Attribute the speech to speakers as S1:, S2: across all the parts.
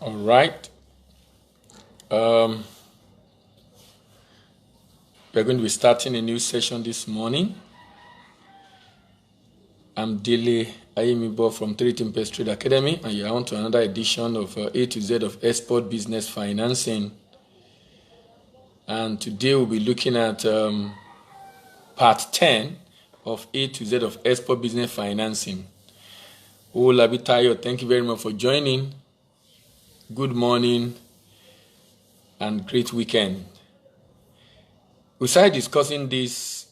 S1: All right. We're going to be starting a new session this morning. I'm Dele Ayimibo from 3 Best Trade Academy, and you're on to another edition of A to Z of Export Business Financing. And today we'll be looking at part 10 of A to Z of Export Business Financing. Olabitayo, thank you very much for joining. Good morning and great weekend. We started discussing this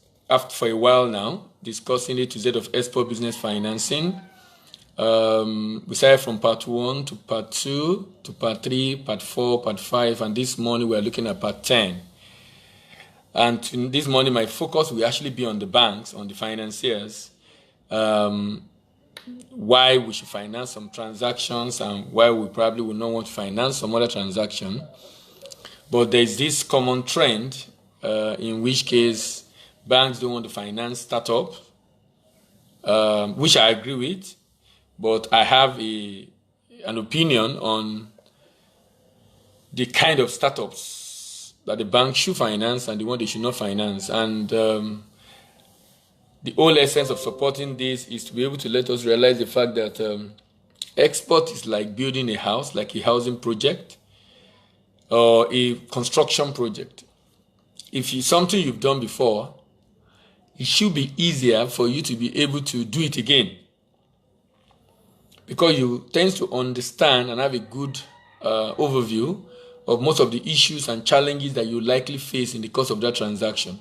S1: for a while now, discussing A to Z of Export Business Financing. We started from part 1 to part 2 to part 3, part 4, part 5, and this morning we are looking at part 10. And this morning my focus will actually be on the banks, on the financiers, why we should finance some transactions and why we probably will not want to finance some other transaction. But there's this common trend in which case banks don't want to finance startups, which I agree with, but I have an opinion on the kind of startups that the bank should finance and the one they should not finance. And the whole essence of supporting this is to be able to let us realize the fact that export is like building a house, like a housing project or a construction project. If it's something you've done before, it should be easier for you to be able to do it again, because you tend to understand and have a good overview of most of the issues and challenges that you likely face in the course of that transaction.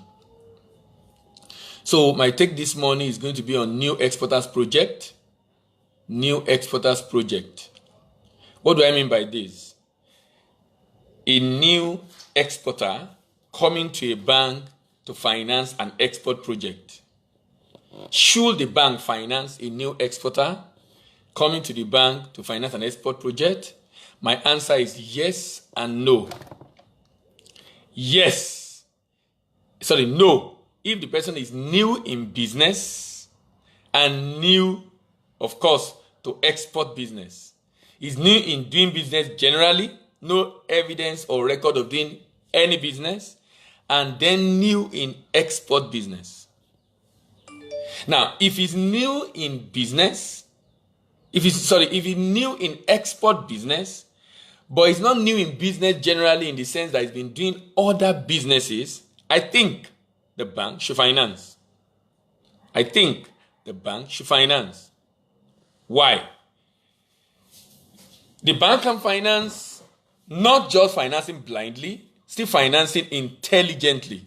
S1: So my take this morning is going to be on new exporters project. New exporters project. What do I mean by this? A new exporter coming to a bank to finance an export project. Should the bank finance a new exporter coming to the bank to finance an export project? My answer is yes and no. Yes. No. If the person is new in business and new, of course, to export business. Is new in doing business generally, no evidence or record of doing any business, and then new in export business. Now, if he's new in business, if he's new in export business, but he's not new in business generally in the sense that he's been doing other businesses, I think the bank should finance. I think the bank should finance. Why? The bank can finance, not just financing blindly, still financing intelligently.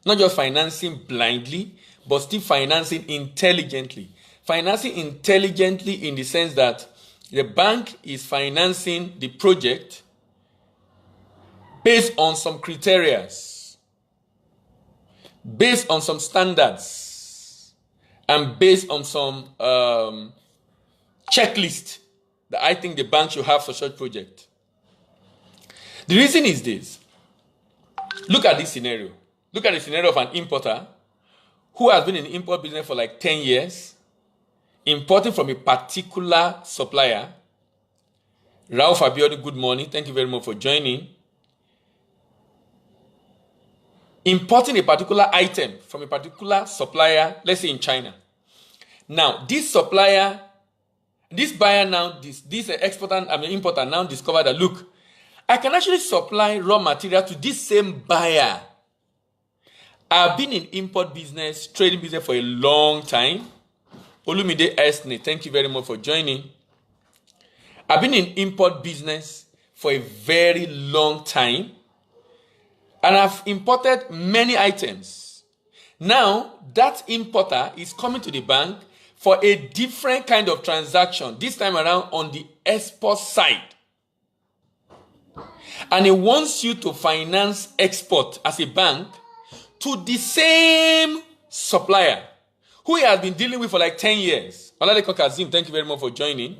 S1: Not just financing blindly, but still financing intelligently. Financing intelligently in the sense that the bank is financing the project based on some criteria, based on some standards, and based on some checklist that I think the bank should have for such project. The reason is this. Look at this scenario. Look at the scenario of an importer who has been in the import business for like 10 years, importing from a particular supplier. Ralph Abiodun, good morning. Thank you very much for joining. Importing a particular item from a particular supplier, let's say in China. Now, this supplier, this buyer now, this importer now discovered that, look, I can actually supply raw material to this same buyer. I've been in import business, trading business for a long time. Olumide Esne, thank you very much for joining. I've been in import business for a very long time, and I've imported many items. Now, that importer is coming to the bank for a different kind of transaction, this time around on the export side. And he wants you to finance export as a bank to the same supplier who he has been dealing with for like 10 years. Oladeko Kazim, thank you very much for joining.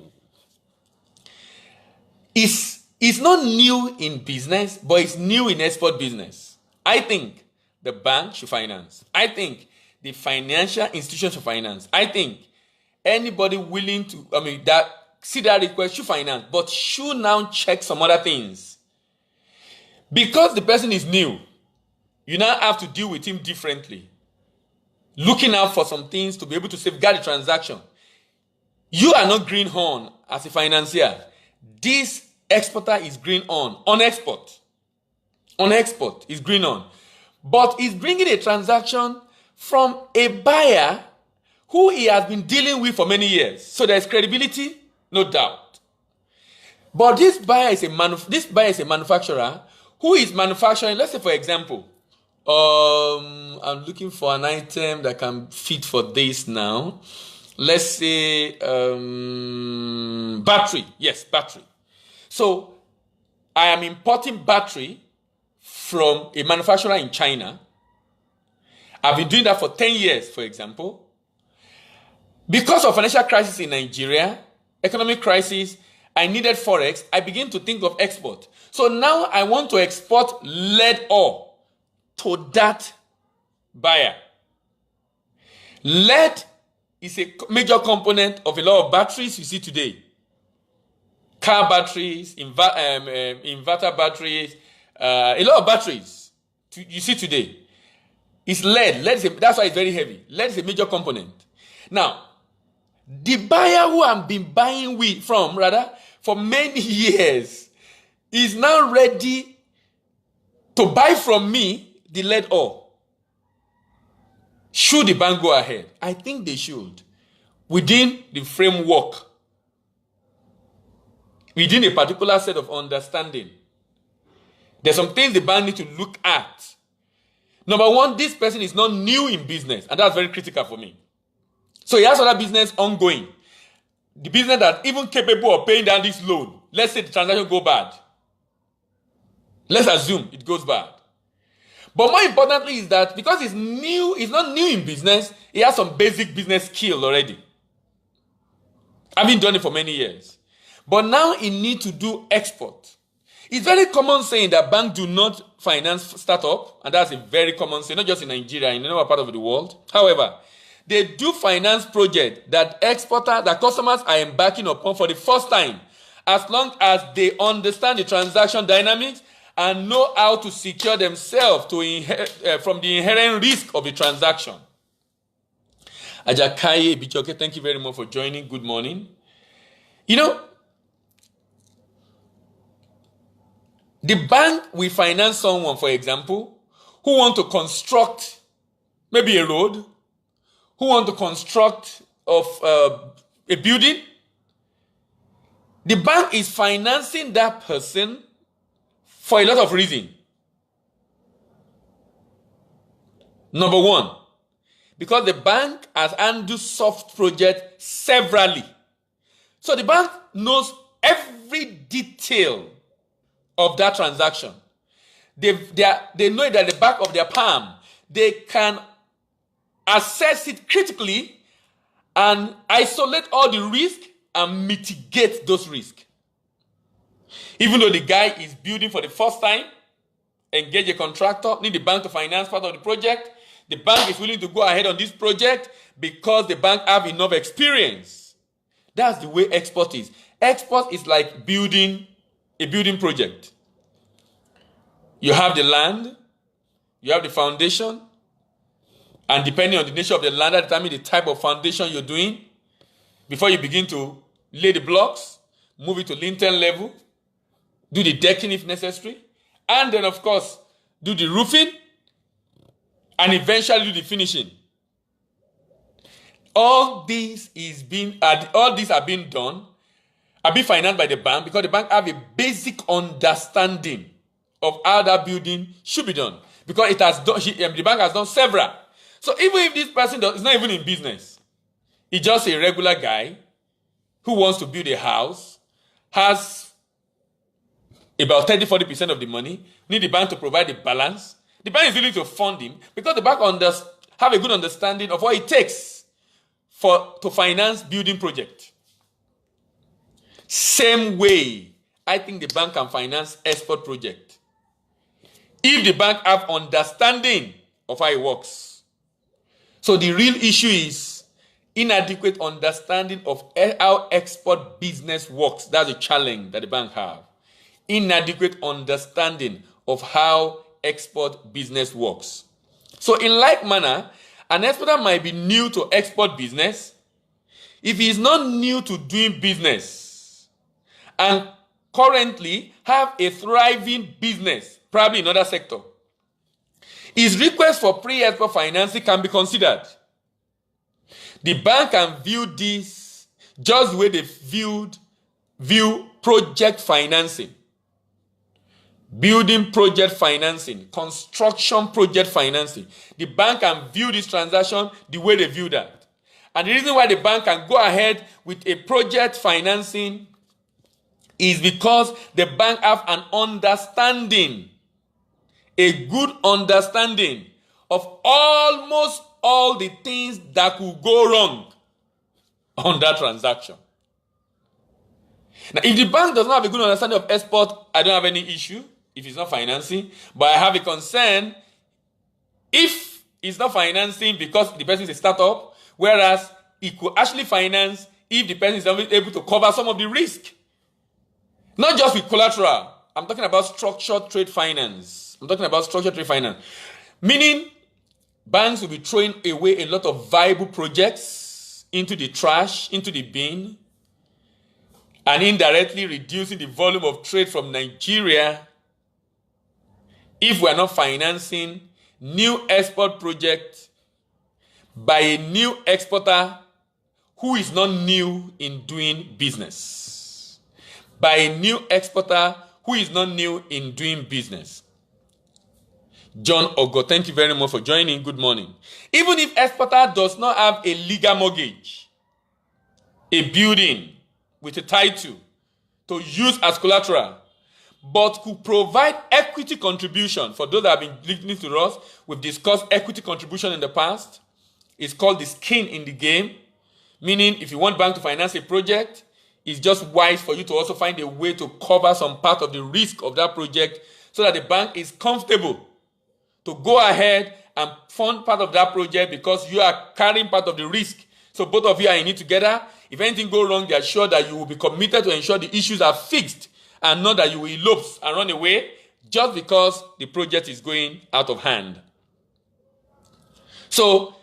S1: It's not new in business, but it's new in export business. I think the bank should finance. I think the financial institutions should finance. I think anybody willing to, that see that request, should finance, but should now check some other things. Because the person is new, you now have to deal with him differently. Looking out for some things to be able to safeguard the transaction. You are not green on as a financier. This exporter is green on export. On export is green on. But he's bringing a transaction from a buyer who he has been dealing with for many years. So there's credibility, no doubt. But this buyer is a manufacturer who is manufacturing, let's say for example, I'm looking for an item that can fit for this now. Let's say battery. Yes, battery. So I am importing battery from a manufacturer in China. I've been doing that for 10 years, for example. Because of financial crisis in Nigeria, economic crisis, I needed forex. I begin to think of export. So now I want to export lead ore to that buyer. Lead is a major component of a lot of batteries you see today. Car batteries, inverter batteries, a lot of batteries you see today. It's lead. That's why it's very heavy. Lead is a major component. Now, the buyer who I've been buying from for many years is now ready to buy from me the lead ore. Should the bank go ahead? I think they should. Within the framework. Within a particular set of understanding. There's some things the bank needs to look at. Number one, this person is not new in business. And that's very critical for me. So he has other business ongoing. The business that's even capable of paying down this loan. Let's say the transaction go bad. Let's assume it goes bad. But more importantly is that because he's not new in business, he has some basic business skill already. I've been doing it for many years. But now he needs to do export. It's very common saying that banks do not finance startup, and that's a very common saying, not just in Nigeria, in another part of the world. However, they do finance projects that customers are embarking upon for the first time, as long as they understand the transaction dynamics and know how to secure themselves from the inherent risk of the transaction. Ajakaye Bichoke, thank you very much for joining. Good morning. You know, the bank will finance someone, for example, who want to construct maybe a road, who want to construct a building. The bank is financing that person for a lot of reasons. Number one, because the bank has handled soft projects severally. So the bank knows every detail of that transaction. They know it at the back of their palm. They can assess it critically and isolate all the risk and mitigate those risks. Even though the guy is building for the first time, engage a contractor, need the bank to finance part of the project, the bank is willing to go ahead on this project because the bank have enough experience. That's the way export is. Export is like building a building project. You have the land, you have the foundation, and depending on the nature of the land, that determines the type of foundation you're doing. Before you begin to lay the blocks, move it to lintel level, do the decking if necessary, and then of course do the roofing, and eventually do the finishing. All these are being done, are being financed by the bank because the bank have a basic understanding of how that building should be done. Because it has done, the bank has done several. So even if this person is not even in business, he's just a regular guy who wants to build a house, has about 30-40% of the money, need the bank to provide the balance. The bank is willing to fund him because the bank have a good understanding of what it takes to finance building project. Same way, I think the bank can finance export project. If the bank have understanding of how it works. So the real issue is inadequate understanding of how export business works. That's a challenge that the bank have. Inadequate understanding of how export business works. So in like manner, an exporter might be new to export business. If he is not new to doing business and currently have a thriving business, probably in another sector, his request for pre-export financing can be considered. The bank can view this just the way they view project financing, building project financing, construction project financing. The bank can view this transaction the way they view that. And the reason why the bank can go ahead with a project financing is because the bank have an understanding, a good understanding of almost all the things that could go wrong on that transaction. Now, if the bank does not have a good understanding of export, I don't have any issue if it's not financing, but I have a concern if it's not financing because the person is a startup, whereas it could actually finance if the person is able to cover some of the risk. Not just with collateral. I'm talking about structured trade finance. Meaning, banks will be throwing away a lot of viable projects into the trash, into the bin, and indirectly reducing the volume of trade from Nigeria if we are not financing new export projects by a new exporter who is not new in doing business. By a new exporter who is not new in doing business. John Ogo, thank you very much for joining. Good morning. Even if exporter does not have a legal mortgage, a building with a title to use as collateral, but could provide equity contribution. For those that have been listening to us, we've discussed equity contribution in the past. It's called the skin in the game. Meaning, if you want bank to finance a project, it's just wise for you to also find a way to cover some part of the risk of that project so that the bank is comfortable to go ahead and fund part of that project because you are carrying part of the risk. So both of you are in it together. If anything goes wrong, they are sure that you will be committed to ensure the issues are fixed and not that you will elope and run away just because the project is going out of hand. So,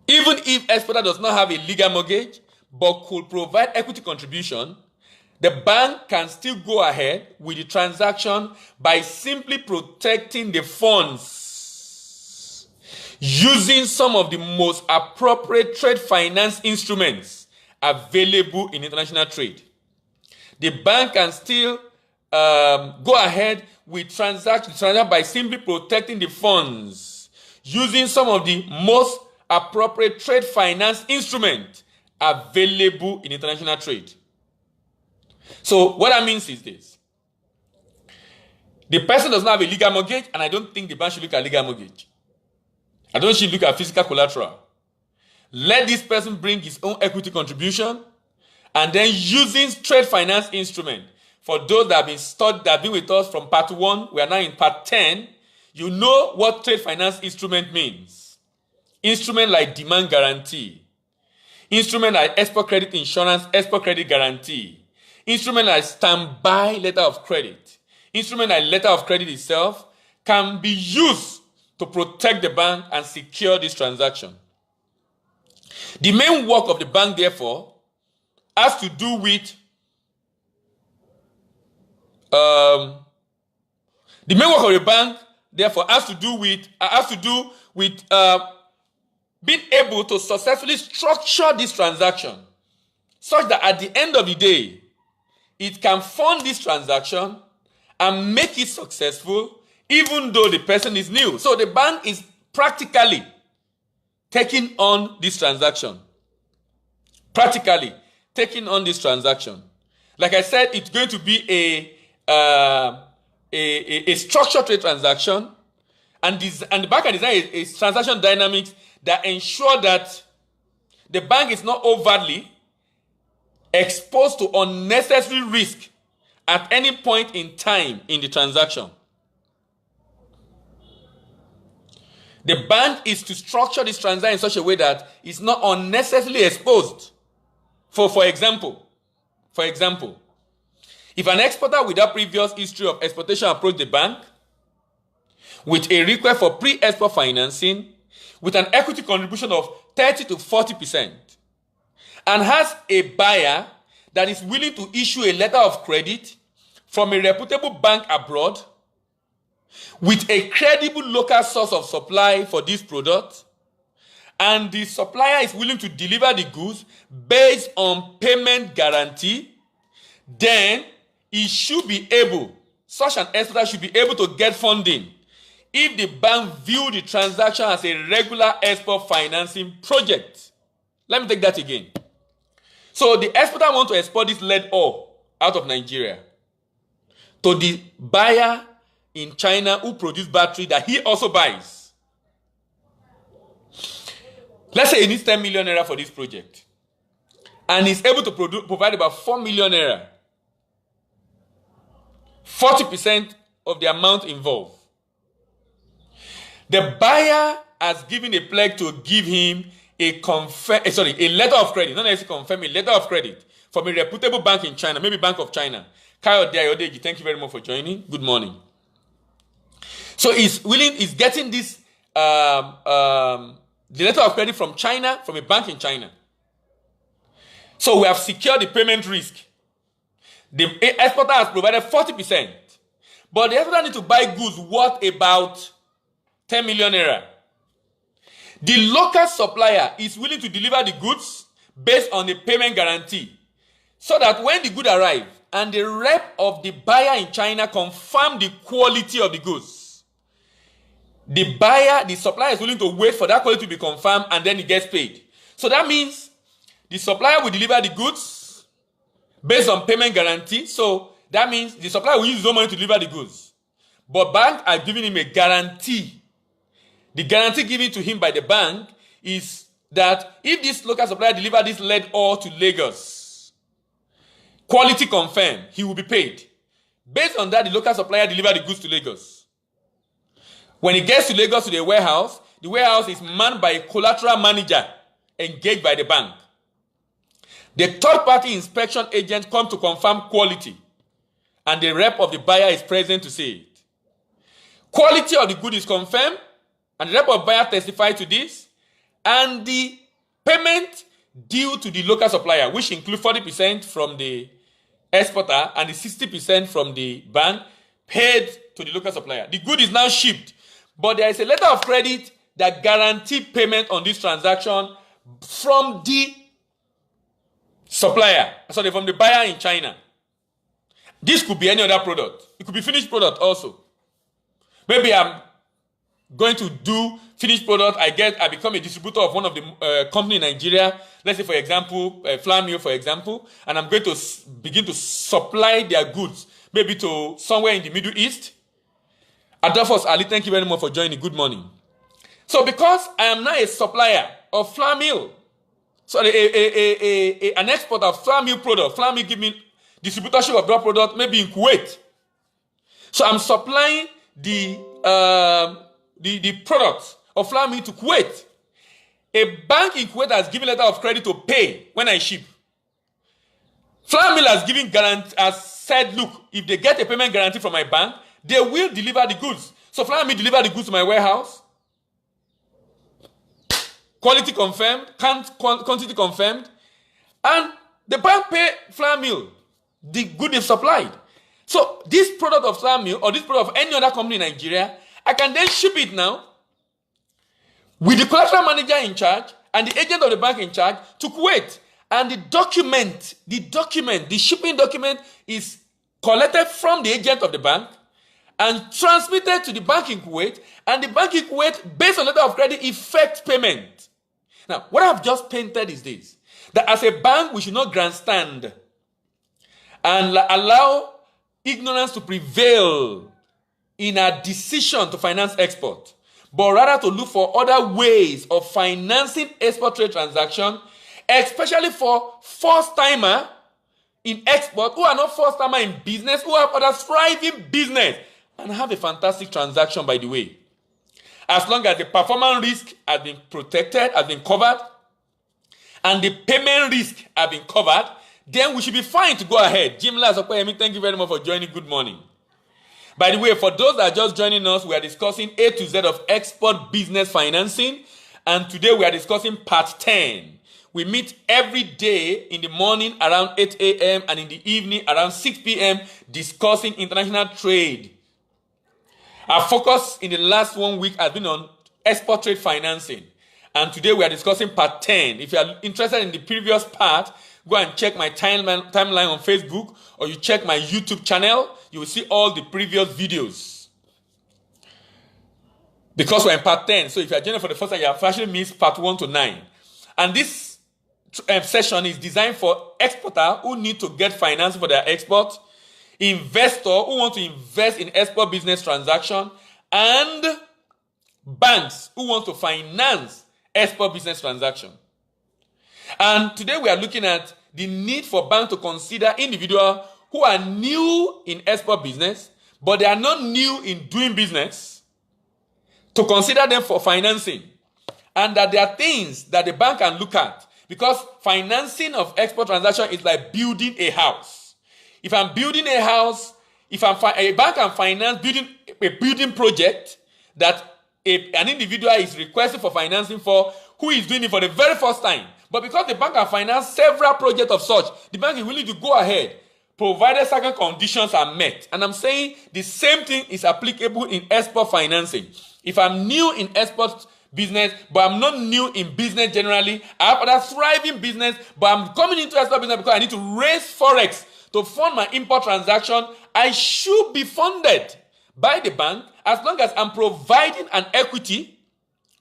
S1: even if exporter does not have a legal mortgage but could provide equity contribution, the bank can still go ahead with the transaction by simply protecting the funds using some of the most appropriate trade finance instruments available in international trade. The bank can still go ahead with transaction by simply protecting the funds using some of the most appropriate trade finance instruments available in international trade. So what that means is this. The person does not have a legal mortgage, and I don't think the bank should look at legal mortgage. I don't think she should look at physical collateral. Let this person bring his own equity contribution, and then using trade finance instrument. For those that have been studied, that have been with us from part 1, we are now in part 10. You know what trade finance instrument means. Instrument like demand guarantee. Instrument like export credit insurance, export credit guarantee. Instrument like standby letter of credit. Instrument like letter of credit itself can be used to protect the bank and secure this transaction. The main work of the bank, therefore, has to do with being able to successfully structure this transaction such that at the end of the day, it can fund this transaction and make it successful even though the person is new. So the bank is practically taking on this transaction. Practically taking on this transaction. Like I said, it's going to be a structured trade transaction, and the bank can design a transaction dynamics that ensure that the bank is not overtly exposed to unnecessary risk at any point in time in the transaction. The bank is to structure this transaction in such a way that it's not unnecessarily exposed. For example, if an exporter without previous history of exportation approached the bank with a request for pre-export financing with an equity contribution of 30 to 40% and has a buyer that is willing to issue a letter of credit from a reputable bank abroad with a credible local source of supply for this product, and the supplier is willing to deliver the goods based on payment guarantee, then such an exporter should be able to get funding if the bank view the transaction as a regular export financing project. Let me take that again. So the exporter wants to export this lead ore out of Nigeria to the buyer in China who produce battery that he also buys. Let's say he needs 10 million naira for this project, and he's able to provide about 4 million naira, 40% of the amount involved. The buyer has given a pledge to give him a letter of credit, not necessarily confirm, a letter of credit from a reputable bank in China, maybe Bank of China. Kayode Ayodeji, thank you very much for joining. Good morning. So he's getting this the letter of credit from China, from a bank in China. So we have secured the payment risk. The exporter has provided 40%, but the exporter needs to buy goods worth about 10 million naira. The local supplier is willing to deliver the goods based on a payment guarantee, so that when the goods arrive and the rep of the buyer in China confirm the quality of the goods, the supplier is willing to wait for that quality to be confirmed, and then he gets paid. So that means the supplier will deliver the goods based on payment guarantee. So that means the supplier will use his own money to deliver the goods, but bank are giving him a guarantee. The guarantee given to him by the bank is that if this local supplier delivers this lead ore to Lagos, quality confirmed, he will be paid. Based on that, the local supplier delivers the goods to Lagos. When he gets to Lagos to the warehouse is manned by a collateral manager engaged by the bank. The third-party inspection agent comes to confirm quality, and the rep of the buyer is present to say it. Quality of the good is confirmed, and the rep of buyer testified to this, and the payment due to the local supplier, which includes 40% from the exporter and the 60% from the bank, paid to the local supplier. The good is now shipped, but there is a letter of credit that guarantees payment on this transaction from the supplier, from the buyer in China. This could be any other product. It could be finished product also. Maybe I'm going to do finished product. I become a distributor of one of the company in Nigeria. Let's say, for example, Flamio, for example, and I'm going to begin to supply their goods, maybe to somewhere in the Middle East. Adolphus Ali, thank you very much for joining. Good morning. So because I am now a supplier of Flamio, an exporter of Flamio product, Flamio give me distributorship of that product, maybe in Kuwait. So I'm supplying the product of Flamio to Kuwait. A bank in Kuwait has given letter of credit to pay when I ship. Flamio has said, look, if they get a payment guarantee from my bank, they will deliver the goods. So Flamio deliver the goods to my warehouse. Quality confirmed, quantity confirmed, and the bank pay Flamio the good they've supplied. So this product of Flamio or this product of any other company in Nigeria, I can then ship it now with the collateral manager in charge and the agent of the bank in charge to Kuwait. And the shipping document is collected from the agent of the bank and transmitted to the bank in Kuwait, and the bank in Kuwait, based on letter of credit, effects payment. Now, what I've just painted is this, that as a bank, we should not grandstand and allow ignorance to prevail in our decision to finance export, but rather to look for other ways of financing export trade transaction, especially for first-timer in export who are not first-timer in business, who have other thriving business and have a fantastic transaction, by the way. as long as the performance risk has been protected, has been covered, and the payment risk has been covered, then we should be fine to go ahead. Jim Lazopayemi, thank you very much for joining. Good morning. By the way, for those that are just joining us, we are discussing A to Z of export business financing, and today we are discussing part 10. We meet every day in the morning around 8 a.m. and in the evening around 6 p.m. discussing international trade. Our focus in the last 1 week has been on export trade financing. And today we are discussing part 10. If you are interested in the previous part, go and check my timeline on Facebook, or you check my YouTube channel. You will see all the previous videos. Because we're in part 10. So if you are joining for the first time, you have actually missed part 1 to 9. And this session is designed for exporters who need to get financing for their export, investors who want to invest in export business transaction, and banks who want to finance export business transaction. And today we are looking at the need for banks to consider individuals who are new in export business, but they are not new in doing business, to consider them for financing. And that there are things that the bank can look at. Because financing of export transaction is like building a house. If I'm building a house, a bank can finance a building project that an individual is requesting for financing for, who is doing it for the very first time. But because the bank can finance several projects of such, the bank is willing to go ahead, provided certain conditions are met. And I'm saying the same thing is applicable in export financing. If I'm new in export business, but I'm not new in business generally, I have other thriving business, but I'm coming into export business because I need to raise forex to fund my import transaction, I should be funded by the bank as long as I'm providing an equity,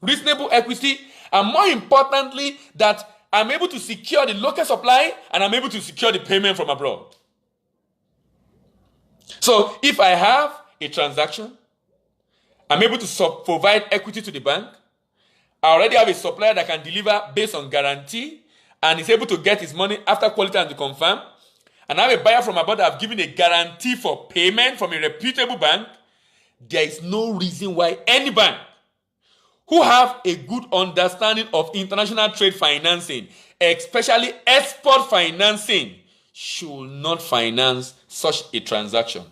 S1: reasonable equity, and more importantly, that I'm able to secure the local supply and I'm able to secure the payment from abroad. So if I have a transaction, I'm able to provide equity to the bank, I already have a supplier that can deliver based on guarantee and is able to get his money after quality and to confirm, and I have a buyer from abroad that have given a guarantee for payment from a reputable bank, there is no reason why any bank who have a good understanding of international trade financing, especially export financing, should not finance such a transaction.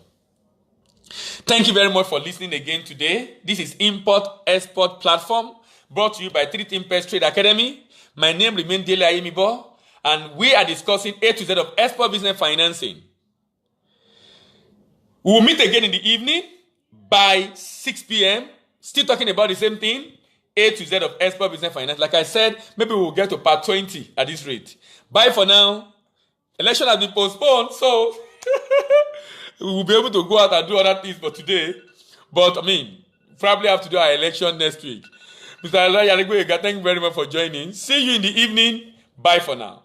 S1: Thank you very much for listening again today. This is Import-Export Platform, brought to you by 3Thinkpest Trade Academy. My name remains Dele Ayemibo, and we are discussing A to Z of export business financing. We will meet again in the evening by 6 p.m. Still talking about the same thing, A to Z of export business finance. Like I said, maybe we will get to part 20 at this rate. Bye for now. Election has been postponed, so we will be able to go out and do other things for today. But, probably have to do our election next week. Mr. Alayalegwega, thank you very much for joining. See you in the evening. Bye for now.